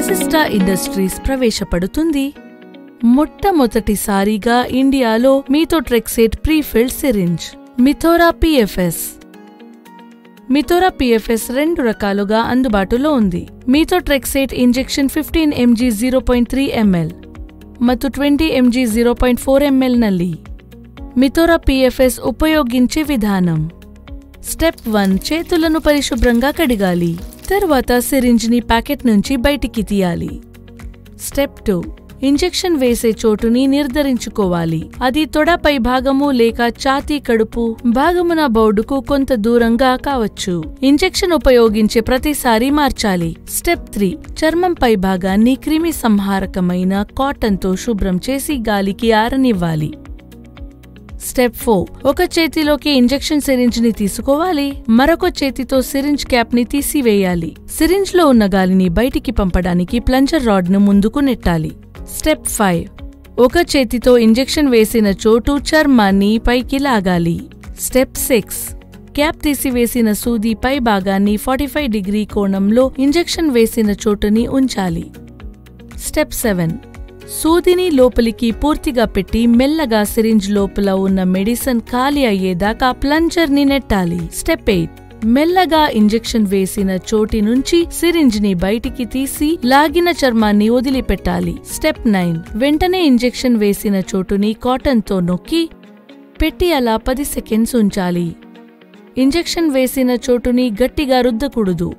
అజిస్టా industries ప్రవేశపెడుతుంది మొట్టమొదటిసారిగా ఇండియాలో మీథోట్రెక్సేట్ ప్రీఫిల్డ్ సిరింజ్ మిథోరా పిఎఫ్ఎస్. మిథోరా పిఎఫ్ఎస్ 2 రకాలుగా అందుబాటులో ఉంది. మీథోట్రెక్సేట్ ఇంజెక్షన్ 15 mg 0.3 ml ಮತ್ತು 20 mg 0.4 ml ನಲ್ಲಿ. మిథోరా పిఎఫ్ఎస్ ఉపయోగించే విధానం: స్టెప్ 1 చేతులను పరిశుభ్రంగా కడిగాలి. తర్వాత సిరింజ్ ని ప్యాకెట్ నుంచి బయటికి తీయాలి. స్టెప్ 2 ఇంజెక్షన్ వేసే చోటుని నిర్ధారించుకోవాలి. అది తొడపై భాగము లేక ఛాతీ కడుపు భాగమున బౌడుకు కొంత దూరంగా కావచ్చు. ఇంజెక్షన్ ఉపయోగించే ప్రతిసారి మార్చాలి. స్టెప్ 3 చర్మంపై భాగాన్ని క్రిమి సంహారకమైన కాటన్తో శుభ్రం చేసి గాలికి ఆరనివ్వాలి. స్టెప్ 4 ఒక చేతిలోకి ఇంజెక్షన్ సిరింజ్ ని తీసుకోవాలి. మరొక చేతితో సిరింజ్ క్యాప్ ని తీసివేయాలి. సిరింజ్ లో ఉన్న గాలిని బయటికి పంపడానికి ప్లంజర్ రాడ్ ను ముందుకు నెట్టాలి. స్టెప్ 5 ఒక చేతితో ఇంజెక్షన్ వేసిన చోటు చర్మాన్ని పైకి లాగాలి. స్టెప్ 6 క్యాప్ తీసివేసిన సూది పై భాగాన్ని 45 డిగ్రీ కోణంలో ఇంజెక్షన్ వేసిన చోటుని ఉంచాలి. స్టెప్ 7 సూదిని లోపలికి పూర్తిగా పెట్టి మెల్లగా సిరింజ్ లోపల ఉన్న మెడిసిన్ ఖాళీ అయ్యేదాకా ప్లంజర్ ని నెట్టాలి. స్టెప్ 8 మెల్లగా ఇంజెక్షన్ వేసిన చోటి నుంచి సిరింజ్ ని బయటికి తీసి లాగిన చర్మాన్ని వదిలిపెట్టాలి. స్టెప్ 9 వెంటనే ఇంజెక్షన్ వేసిన చోటుని కాటన్ తో నొక్కి పెట్టి అలా 10 సెకండ్స్ ఉంచాలి. ఇంజెక్షన్ వేసిన చోటుని గట్టిగా రుద్దకూడదు.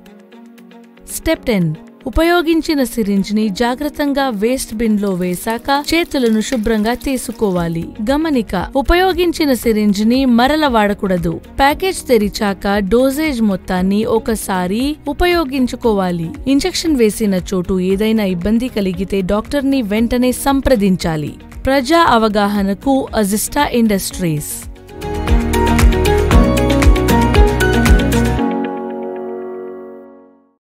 స్టెప్ 10 ఉపయోగించిన సిరింజ్ ని జాగ్రత్తగా వేస్ట్ బిన్ లో వేశాక చేతులను శుభ్రంగా తీసుకోవాలి. గమనిక: ఉపయోగించిన సిరింజ్ ని మరల వాడకూడదు. ప్యాకేజ్ తెరిచాక డోసేజ్ మొత్తాన్ని ఒకసారి ఉపయోగించుకోవాలి. ఇంజెక్షన్ వేసిన చోటు ఏదైనా ఇబ్బంది కలిగితే డాక్టర్ ని వెంటనే సంప్రదించాలి. ప్రజా అవగాహనకు అజిస్టా ఇండస్ట్రీస్.